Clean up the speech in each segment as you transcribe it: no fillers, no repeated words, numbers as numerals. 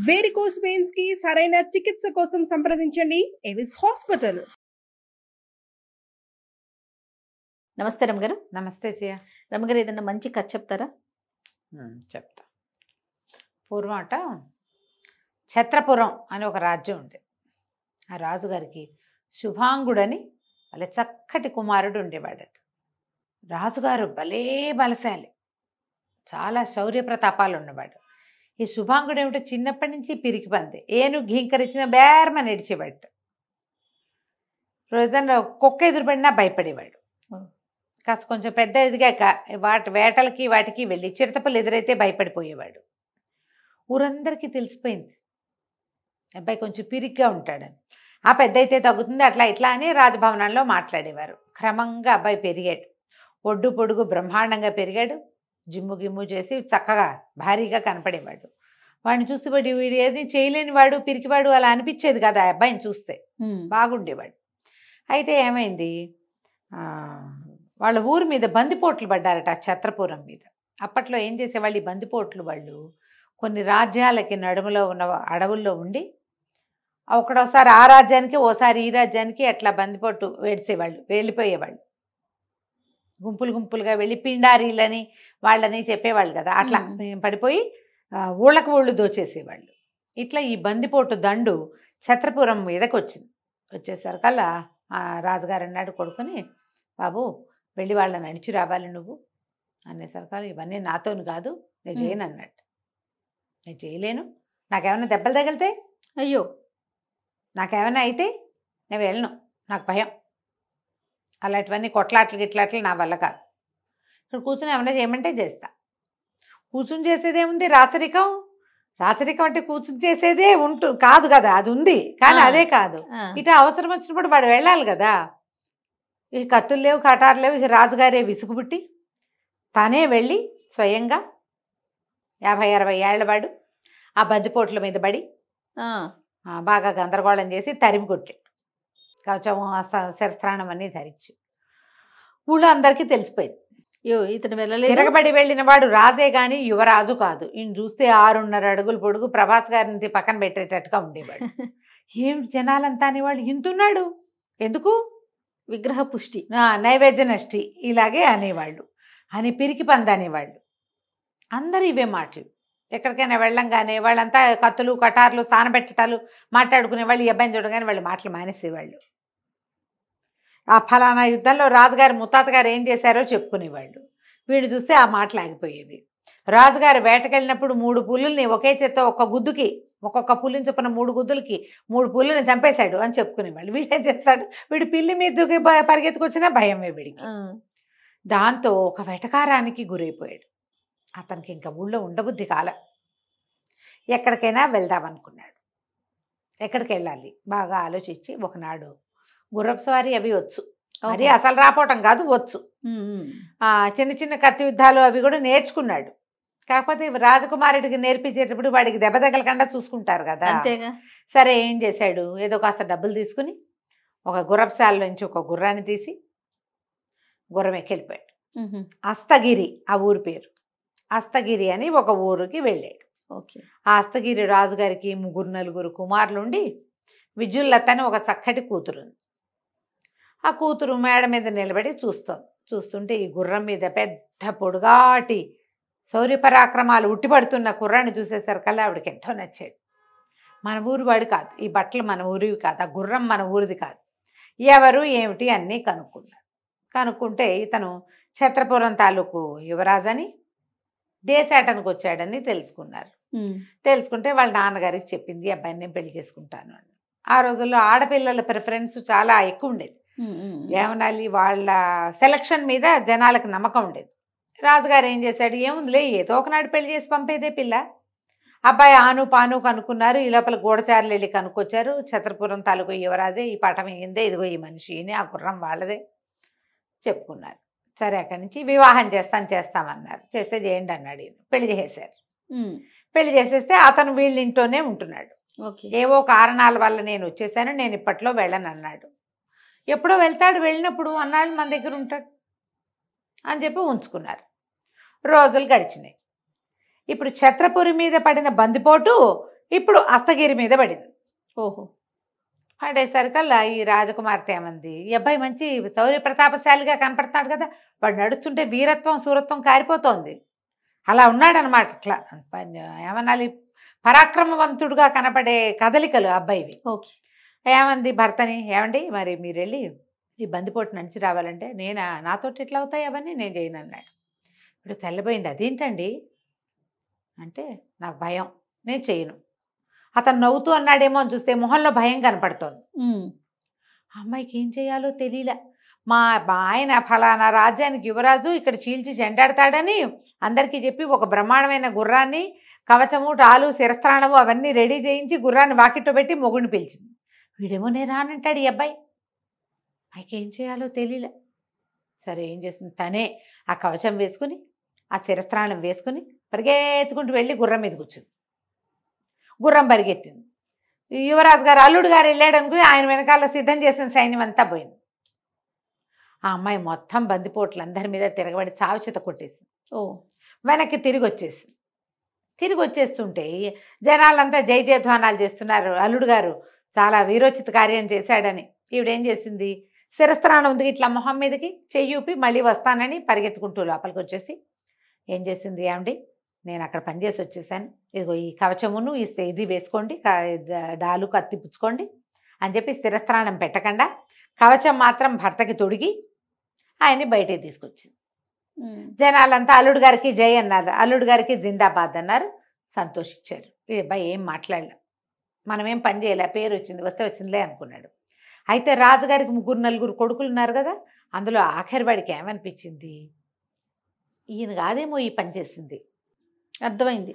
Varicose veins కి సరైన చికిత్స కోసం సంప్రదించండి ఎవిస్ హాస్పిటల్. నమస్తే రమగారు. నమస్తే జయ. రమగారు, ఏదన్నా మంచి కథ చెప్తారా? చెప్తా. పూర్వం అట ఛత్రపురం అని ఒక రాజ్యం ఉండేది. ఆ రాజుగారికి శుభాంగుడని వాళ్ళ చక్కటి కుమారుడు ఉండేవాడట. రాజుగారు భలే బలశాలి, చాలా శౌర్య ప్రతాపాలు ఉన్నవాడు. ఈ శుభాంగుడు ఏమిటో చిన్నప్పటి నుంచి పిరికి పంది, ఏను ఘీంకరించిన బేరమని నడిచేవాడు. రోజున కుక్క ఎదురుపడినా భయపడేవాడు. కాస్త కొంచెం పెద్ద ఎదిగాక వేటలకి వాటికి వెళ్ళి చిరుతపులు ఎదురైతే భయపడిపోయేవాడు. ఊరందరికీ తెలిసిపోయింది అబ్బాయి కొంచెం పిరిగ్గా ఉంటాడని. ఆ పెద్ద అయితే తగ్గుతుంది అట్లా ఇట్లా అని రాజభవనాల్లో మాట్లాడేవారు. క్రమంగా అబ్బాయి పెరిగాడు, ఒడ్డు పొడుగు బ్రహ్మాండంగా పెరిగాడు. జిమ్ము గిమ్ము చేసి చక్కగా భారీగా కనపడేవాడు. వాడిని చూసి వీడు ఏది చేయలేని వాడు, పిరికివాడు అలా అనిపించేది కదా ఆ అబ్బాయిని చూస్తే. బాగుండేవాడు. అయితే ఏమైంది, వాళ్ళ ఊరి మీద బందిపోట్లు పడ్డారట, ఛత్రపురం మీద. అప్పట్లో ఏం చేసేవాళ్ళు, ఈ బందిపోట్లు వాళ్ళు కొన్ని రాజ్యాలకి నడుములో ఉన్న అడవుల్లో ఉండి ఒకడోసారి ఆ రాజ్యానికి ఓసారి ఈ రాజ్యానికి అట్లా బందిపోటు వేడిసేవాళ్ళు, వెళ్ళిపోయేవాళ్ళు. గుంపులు గుంపులుగా వెళ్ళి పిండారీలని వాళ్ళని చెప్పేవాళ్ళు కదా, అట్లా పడిపోయి ఊళ్ళకు ఊళ్ళు దోచేసేవాళ్ళు. ఇట్లా ఈ బందిపోటు దండు ఛత్రపురం మీదకి వచ్చింది. వచ్చేసరికల్లా ఆ రాజుగారు అన్నాడు కొడుకుని, బాబు వెళ్ళి వాళ్ళని నడిచి రావాలి నువ్వు అనేసరికల్లా, ఇవన్నీ నాతోని కాదు, నేను చేయను అన్నట్టు. నేను చేయలేను, నాకేమైనా దెబ్బలు తగిలితే, అయ్యో నాకేమైనా అయితే నేను వెళ్ళను, నాకు భయం, అలాంటివన్నీ కొట్లాట్లు గిట్లాట్లు నా వల్ల కాదు. ఇక్కడ కూర్చొని ఏమైనా చేయమంటే చేస్తా. కూర్చుని చేసేదేముంది, రాచరికం. రాచరికం అంటే కూర్చుని చేసేదే కాదు కదా, అది ఉంది కానీ అదే కాదు. ఇటు అవసరం వచ్చినప్పుడు వాడు వెళ్ళాలి కదా. ఇక కత్తులు లేవు, కటారు లేవు. ఇక రాజుగారే విసుగుబుట్టి తానే వెళ్ళి స్వయంగా 50-60 ఏళ్ల వాడు ఆ బందిపోట్ల మీద పడి బాగా గందరగోళం చేసి తరిమి కొట్టాడు. కవచం శస్త్రాణం అన్నీ ధరించి. ఊళ్ళో అందరికీ తెలిసిపోయింది, ఇతను వెళ్ళలేదు. తిరగబడి వెళ్ళిన వాడు రాజే గాని యువరాజు కాదు. ఈయన చూస్తే 6.5 అడుగులు పొడుగు, ప్రభాస్ గారిని పక్కన పెట్టేటట్టుగా ఉండేవాడు. ఏమిటి జనాలంతా అనేవాళ్ళు, ఇంతున్నాడు ఎందుకు, విగ్రహ పుష్టి, నైవేద్య నష్టి ఇలాగే అనేవాళ్ళు, అని పిరికి పంది అనేవాళ్ళు. అందరూ ఇవే మాటలు. ఎక్కడికైనా వెళ్ళంగానే వాళ్ళంతా కత్తులు కటార్లు స్థానబెట్టటాలు మాట్లాడుకునేవాళ్ళు. ఈ అబ్బాయిని చూడగానే వాళ్ళు మాటలు మానేసేవాళ్ళు. ఆ ఫలానా యుద్ధంలో రాజుగారు ముత్తాత గారు ఏం చేశారో చెప్పుకునేవాళ్ళు. వీడు చూస్తే ఆ మాటలు ఆగిపోయేవి. రాజుగారు వేటకెళ్ళినప్పుడు 3 పులుల్ని ఒకే చేత్త ఒక్క గుద్దుకి, ఒక్కొక్క పులిని చొప్పున 3 గుద్దులకి 3 పులుల్ని చంపేశాడు అని చెప్పుకునేవాళ్ళు. వీడేం చేస్తాడు, వీడు పిల్లి మీదకి పరిగెత్తుకొచ్చినా భయమే వీడికి. దాంతో ఒక వెటకారానికి గురైపోయాడు. అతనికి ఇంకా ఊళ్ళో ఉండబుద్ధి కాల. ఎక్కడికైనా వెళ్దామనుకున్నాడు. ఎక్కడికి వెళ్ళాలి బాగా ఆలోచించి ఒకనాడు గుర్రపు స్వారీ అవి వచ్చు, మరి అసలు రాపోవటం కాదు, వచ్చు. చిన్న చిన్న కత్తి యుద్ధాలు అవి కూడా నేర్చుకున్నాడు. కాకపోతే రాజకుమారుడికి నేర్పించేటప్పుడు వాడికి దెబ్బ తగలకుండా చూసుకుంటారు కదా. సరే ఏం చేశాడు, ఏదో కాస్త డబ్బులు తీసుకుని ఒక గుర్రపుశాల నుంచి ఒక గుర్రాన్ని తీసి గుర్రం ఎక్కెళ్ళిపోయాడు. అస్తగిరి ఆ ఊరి పేరు. అస్తగిరి అని ఒక ఊరికి వెళ్ళాడు. ఆ అస్తగిరి రాజుగారికి 3-4 కుమారులుండి విద్యుల్లత అని ఒక చక్కటి కూతురుంది. ఆ కూతురు మేడ మీద నిలబడి చూస్తుంటే ఈ గుర్రం మీద పెద్ద పొడుగాటి శౌర్యపరాక్రమాలు ఉట్టిపడుతున్న కుర్రాన్ని చూసేసరికల్లా ఆవిడకి ఎంతో నచ్చాడు. మన ఊరి వాడు కాదు, ఈ బట్టలు మన ఊరివి కాదు, ఆ గుర్రం మన ఊరిది కాదు, ఎవరు ఏమిటి అన్నీ కనుక్కున్నారు. కనుక్కుంటే ఇతను ఛత్రపురం తాలూకు యువరాజని, దేశాటనకు వచ్చాడని తెలుసుకున్నారు. తెలుసుకుంటే వాళ్ళ నాన్నగారికి చెప్పింది, అబ్బాయిని నేను పెళ్లి చేసుకుంటాను అని. ఆ రోజుల్లో ఆడపిల్లల ప్రిఫరెన్స్ చాలా ఎక్కువ ఉండేది. ఏమనాలి, వాళ్ళ సెలక్షన్ మీద జనాలకు నమ్మకం ఉండేది. రాజుగారు ఏం చేశాడు, ఏముందిలే ఏదో ఒకనాడు పెళ్లి చేసి పంపేదే పిల్ల. అబ్బాయి ఆను పాను కనుక్కున్నారు. ఈ లోపల గూఢచారులు వెళ్ళి కనుక్కొచ్చారు, ఛత్రపురం తాలూకు యువరాజే, ఈ పటం ఏందే, ఇదిగో ఈ మనిషి అని, ఆ గుర్రం వాళ్ళదే చెప్పుకున్నారు. సరే అక్కడి నుంచి వివాహం చేస్తామన్నారు. చేస్తే చేయండి అన్నాడు. పెళ్లి చేసేశారు. పెళ్లి చేసేస్తే అతను వీళ్ళ ఇంట్లోనే ఉంటున్నాడు. ఏవో కారణాల వల్ల నేను వచ్చేసాను, నేను ఇప్పట్లో వెళ్ళను అన్నాడు. ఎప్పుడో వెళ్తాడు, వెళ్ళినప్పుడు అన్నాళ్ళు మన దగ్గర ఉంటాడు అని చెప్పి ఉంచుకున్నారు. రోజులు గడిచినాయి. ఇప్పుడు ఛత్రపురి మీద పడిన బందిపోటు ఇప్పుడు అస్తగిరి మీద పడింది. ఓహో. పడేసరికల్లా ఈ రాజకుమార్తె ఏమంది, ఈ అబ్బాయి మంచి శౌర్య ప్రతాపశాలిగా కనపడుతున్నాడు కదా, వాడు నడుస్తుంటే వీరత్వం సూరత్వం కారిపోతోంది. అలా ఉన్నాడనమాట. ఇట్లా ఏమనాలి, పరాక్రమవంతుడుగా కనపడే కదలికలు అబ్బాయివి. ఓకే. ఏమంది భర్తని, ఏమండి మరి మీరు వెళ్ళి ఈ బందిపోటు నడిచి రావాలంటే, నాతోటి ఎట్లా అవుతాయి అవన్నీ, నేను చేయను అన్నాడు. ఇప్పుడు తెల్లబోయింది. అదేంటండి అంటే, నాకు భయం, నేను చేయను. అతను నవ్వుతూ అన్నాడేమో అని చూస్తే మొహంలో భయం కనపడుతోంది. అమ్మాయికి ఏం చేయాలో తెలియలే. మా ఆయన ఫలానా రాజ్యానికి యువరాజు, ఇక్కడ చీల్చి చెండాడతాడని అందరికీ చెప్పి ఒక బ్రహ్మాండమైన గుర్రాన్ని, కవచము, టాలు, శిరస్త్రాణము అవన్నీ రెడీ చేయించి గుర్రాన్ని వాకిట్లో పెట్టి మొగుడిని పిలిచింది. వీడేమో నేను రానంటాడు ఈ అబ్బాయి. అమ్మాయికి ఏం చేయాలో తెలియలే. సరే ఏం చేస్తుంది, తనే ఆ కవచం వేసుకుని ఆ శిరస్త్రాణం వేసుకుని పరిగెత్తుకుంటూ వెళ్ళి గుర్రం మీద కూర్చుంది. గుర్రం పరిగెత్తింది. యువరాజు గారు, అల్లుడు గారు వెళ్ళాడు అనుకుని ఆయన వెనకాల సిద్ధం చేసిన సైన్యం అంతా పోయింది. ఆ అమ్మాయి మొత్తం బందిపోట్లు అందరి మీద తిరగబడి చావుచేత కొట్టేసింది. వెనక్కి తిరిగి వచ్చేసింది. తిరిగి వచ్చేస్తుంటే జనాలంతా జై జయధ్వానాలు చేస్తున్నారు. అల్లుడు గారు చాలా వీరోచిత కార్యం చేశాడని. ఈవిడేం చేసింది, శిరస్త్రాణం ఉంది ఇట్లా మొహం మీదకి చెయ్యూపి మళ్ళీ వస్తానని పరిగెత్తుకుంటూ లోపలికి వచ్చేసి ఏం చేసింది, ఏమండి నేను అక్కడ పనిచేసి వచ్చేసాను, ఇదిగో ఈ కవచమును ఇది వేసుకోండి, డాలు కత్తి పుచ్చుకోండి అని చెప్పి శిరస్త్రాణం పెట్టకుండా కవచం మాత్రం భర్తకి తొడిగి ఆయన్ని బయటికి తీసుకొచ్చింది. జనాలంతా అల్లుడు గారికి జై అన్నారు, అల్లుడు గారికి జిందాబాద్ అన్నారు, సంతోషించారు. ఈ అబ్బాయి ఏం మాట్లాడలే, మనమేం పని చేయలే, పేరు వచ్చింది వస్తే వచ్చిందిలే అనుకున్నాడు. అయితే రాజుగారికి 3-4 కొడుకులు ఉన్నారు కదా, అందులో ఆఖరి వాడికి ఏమనిపించింది, ఈయన కాదేమో ఈ పని చేసింది, అర్థమైంది,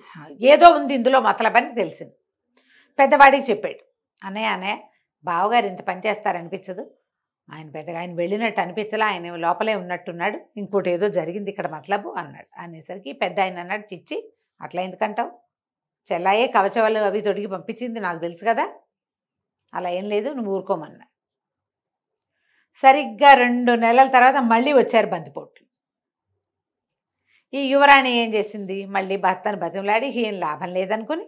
ఏదో ఉంది ఇందులో మతలబని తెలిసింది. పెద్దవాడికి చెప్పాడు, అన్నయ్య బావగారు ఇంత పని చేస్తారనిపించదు, ఆయన పెద్దగా ఆయన వెళ్ళినట్టు అనిపించలే, ఆయన లోపలే ఉన్నట్టున్నాడు, ఇంకోటి ఏదో జరిగింది ఇక్కడ మతలబు అన్నాడు. అనేసరికి పెద్ద ఆయన అన్నాడు, చిచ్చి అట్లా ఎందుకంటావు, చెల్లాయే కవచవాళ్ళు అవి తొడిగి పంపించింది నాకు తెలుసు కదా, అలా ఏం లేదు, నువ్వు ఊరుకోమన్నా. సరిగ్గా 2 నెలల తర్వాత మళ్ళీ వచ్చారు బందిపోట్లు. ఈ యువరాణి ఏం చేసింది, మళ్ళీ భర్తను బతిమలాడి ఏం లాభం లేదనుకుని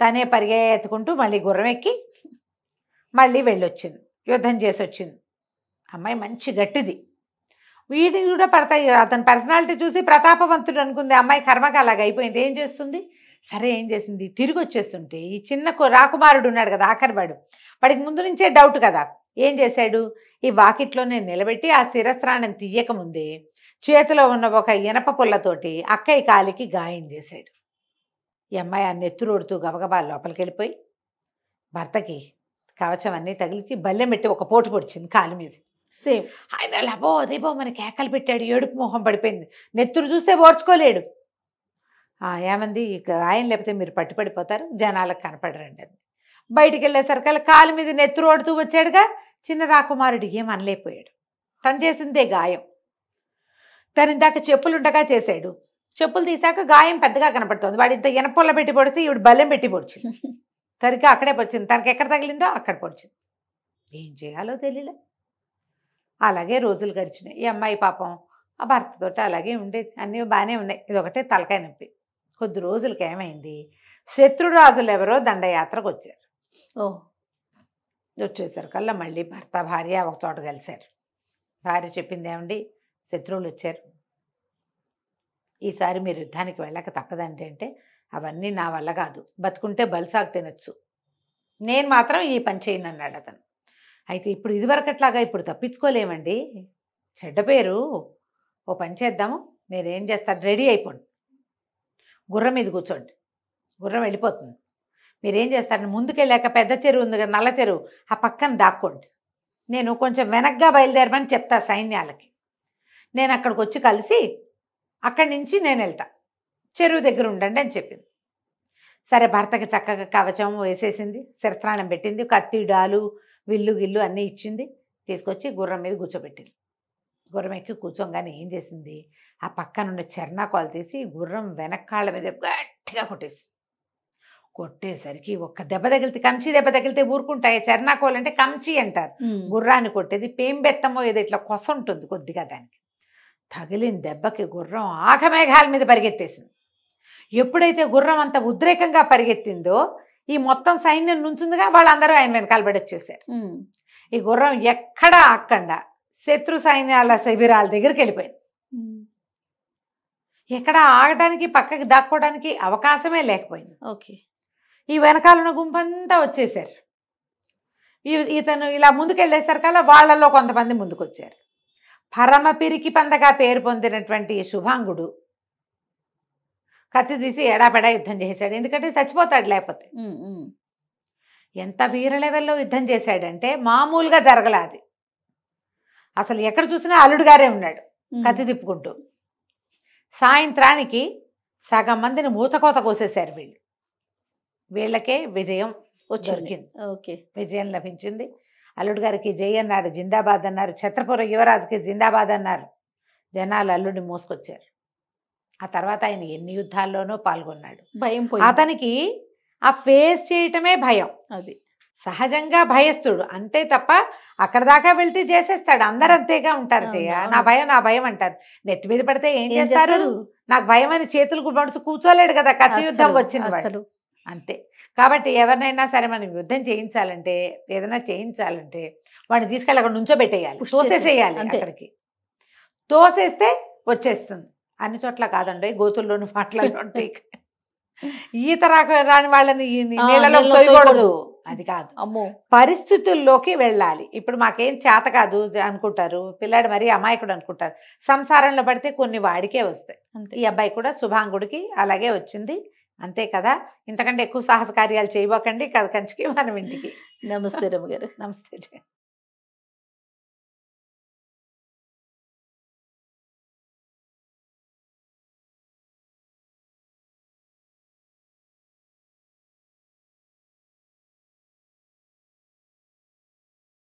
తనే పరిగెత్తుకుంటూ మళ్ళీ గుర్రం ఎక్కి మళ్ళీ వెళ్ళొచ్చింది, యుద్ధం చేసి వచ్చింది. అమ్మాయి మంచి గట్టిది, వీటిని కూడా పడతాయి. అతని పర్సనాలిటీ చూసి ప్రతాపవంతుడు అనుకుంది, అమ్మాయి కర్మకి అలాగ అయిపోయింది. ఏం చేస్తుంది, సరే ఏం చేసింది, తిరిగి వచ్చేస్తుంటే ఈ చిన్న రాకుమారుడు ఉన్నాడు కదా ఆఖరివాడు, వాడికి ముందు నుంచే డౌట్ కదా, ఏం చేశాడు, ఈ వాకిట్లోనే నిలబెట్టి ఆ శిరస్త్రాణం తీయకముందే చేతిలో ఉన్న ఒక ఇనప పుల్లతోటి అక్కయ్య కాలికి గాయం చేశాడు. ఈ అమ్మాయి ఆ నెత్తురోడుతూ గబగబా లోపలికి వెళ్ళిపోయి భర్తకి కవచం అన్నీ తగిలించి బల్లెం పెట్టి ఒక పోటు పొడిచింది కాలు మీద. సేమ్ ఆయన లబో అదేబో మన కేకలు పెట్టాడు, ఏడుపు మొహం పడిపోయింది, నెత్తురు చూస్తే ఓర్చుకోలేడు. ఏమంది, గాయం లేకపోతే మీరు పట్టుపడిపోతారు, జనాలకు కనపడరండి అది. బయటికి వెళ్ళేసరికల్లా కాలు మీద నెత్తురు ఓడుతూ వచ్చాడుగా చిన్న రాకుమారుడు, ఏమనలేకపోయాడు, తను చేసిందే గాయం. తను ఇందాక చెప్పులుండగా చేశాడు, చెప్పులు తీసాక గాయం పెద్దగా కనపడుతుంది, వాడు ఇంత ఎనపొల్ల పెట్టి పొడితే ఈవిడ బల్లెం పెట్టి పొడిచింది, తనకి అక్కడే పొడిచింది, తనకి ఎక్కడ తగిలిందో అక్కడ పొడిచింది. ఏం చేయాలో తెలియలే. అలాగే రోజులు గడిచినాయి. ఈ అమ్మాయి పాపం ఆ భర్తతోటి అలాగే ఉండేది, అన్నీ బాగానే ఉన్నాయి, ఇదొకటే తలకాయ నొప్పి. కొద్ది రోజులకి ఏమైంది, శత్రురాజులు ఎవరో దండయాత్రకు వచ్చారు. వచ్చేసరికల్లా మళ్ళీ భర్త భార్య ఒక చోట కలిశారు. భార్య చెప్పింది, ఏమండి శత్రువులు వచ్చారు, ఈసారి మీరు యుద్ధానికి వెళ్ళక తప్పదండి అంటే, అవన్నీ నా వల్ల కాదు, బతుకుంటే బలిసాగు తినచ్చు, నేను మాత్రం ఈ పని చేయను అన్నాడు అతను. అయితే ఇప్పుడు ఇదివరకట్లాగా ఇప్పుడు తప్పించుకోలేమండి, చెడ్డ పేరు, ఓ పని చేద్దాము, మీరేం చేస్తారు, రెడీ అయిపోండి, గుర్రం మీద కూర్చోండి, గుర్రం వెళ్ళిపోతుంది, మీరేం చేస్తారు, ముందుకెళ్ళాక పెద్ద చెరువు ఉంది కదా నల్ల చెరువు, ఆ పక్కన దాక్కోండి, నేను కొంచెం వెనక్గా బయలుదేరమని చెప్తా సైన్యాలకి, నేను అక్కడికి వచ్చి కలిసి అక్కడి నుంచి నేను వెళ్తా, చెరువు దగ్గర ఉండండి అని చెప్పింది. సరే భర్తకి చక్కగా కవచం వేసేసింది, శిరస్త్రాణం పెట్టింది, కత్తి డాలు విల్లు గిల్లు అన్నీ ఇచ్చింది, తీసుకొచ్చి గుర్రం మీద కూర్చోబెట్టింది. గుర్రం ఎక్కి కూర్చోగానే ఏం చేసింది, ఆ పక్కనున్న చెర్నాకోలు తీసి గుర్రం వెనక్కాళ్ళ మీద గట్టిగా కొట్టేసి, కొట్టేసరికి ఒక్క దెబ్బ తగిలితే, కంచి దెబ్బ తగిలితే ఊరుకుంటాయి, చెర్నాకోలు అంటే కంచి అంటారు, గుర్రాన్ని కొట్టేది పేంబెత్తమో ఏదో ఇట్లా కొస ఉంటుంది కొద్దిగా, దానికి తగిలిన దెబ్బకి గుర్రం ఆఘమేఘాల మీద పరిగెత్తేసింది. ఎప్పుడైతే గుర్రం అంత ఉద్రేకంగా పరిగెత్తిందో ఈ మొత్తం సైన్యం నుంచుందిగా, వాళ్ళందరూ ఆయన వెనకాల పడి వచ్చేసారు. ఈ గుర్రం ఎక్కడా ఆక్కండా శత్రు సైన్యాల శిబిరాల దగ్గరికి వెళ్ళిపోయింది. ఎక్కడ ఆగడానికి పక్కకి దాక్కోవడానికి అవకాశమే లేకపోయింది. ఓకే. ఈ వెనకాలన్న గుంపంతా వచ్చేసారు. ఇతను ఇలా ముందుకెళ్ళేసరికల్లా వాళ్ళల్లో కొంతమంది ముందుకొచ్చారు. పరమ పిరికి పందగా పేరు పొందినటువంటి శుభాంగుడు కత్తి తీసి ఎడాపెడా యుద్ధం చేశాడు. ఎందుకంటే చచ్చిపోతాడు లేకపోతే. ఎంత వీర లెవెల్లో యుద్ధం చేశాడంటే మామూలుగా జరగలే అది. అసలు ఎక్కడ చూసినా అల్లుడు గారే ఉన్నాడు కత్తి తిప్పుకుంటూ. సాయంత్రానికి సగం మందిని మూతకోత కోసేశారు వీళ్ళు. వీళ్ళకే విజయం దొరికింది. ఓకే. విజయం లభించింది. అల్లుడు గారికి జై అన్నారు, జిందాబాద్ అన్నారు. ఛత్రపుర యువరాజుకి జిందాబాద్ అన్నారు. జనాలు అల్లుడిని మోసుకొచ్చారు. ఆ తర్వాత ఆయన ఎన్ని యుద్ధాల్లోనూ పాల్గొన్నాడు. భయం అతనికి ఆ ఫేస్ చేయటమే భయం. అది సహజంగా భయస్తుడు అంతే తప్ప అక్కడ దాకా వెళ్తే చేసేస్తాడు. అందరు అంతేగా ఉంటారు. చెయ్య నా భయం నా భయం అంటారు. నెత్తి మీద పడితే ఏం చేస్తారు? నాకు భయం అని చేతులు పడుతూ కూర్చోలేడు కదా. కత్తి యుద్ధం వచ్చింది అసలు అంతే. కాబట్టి ఎవరినైనా సరే మనం యుద్ధం చేయించాలంటే, ఏదైనా చేయించాలంటే వాడిని తీసుకెళ్ళి అక్కడ నుంచోబెట్టేయాలి, తోసేసేయాలి. అక్కడికి తోసేస్తే వచ్చేస్తుంది. అన్ని చోట్ల కాదండి, గోతుల్లోని పాటలలో ఉంటాయి. ఈత రాని వాళ్ళని నీళ్ళలో తోయకూడదు, అది కాదు. అమ్మో, పరిస్థితుల్లోకి వెళ్ళాలి. ఇప్పుడు మాకేం చేత కాదు అనుకుంటారు పిల్లాడు, మరీ అమాయకుడు అనుకుంటారు. సంసారంలో పడితే కొన్ని వాడికే వస్తాయి. ఈ అబ్బాయి కూడా శుభాంగుడికి అలాగే వచ్చింది. అంతే కదా. ఇంతకంటే ఎక్కువ సాహస కార్యాలు చేయబోకండి. కథ కంచికి మనం ఇంటికి. నమస్తే రమ్మ గారు. నమస్తే.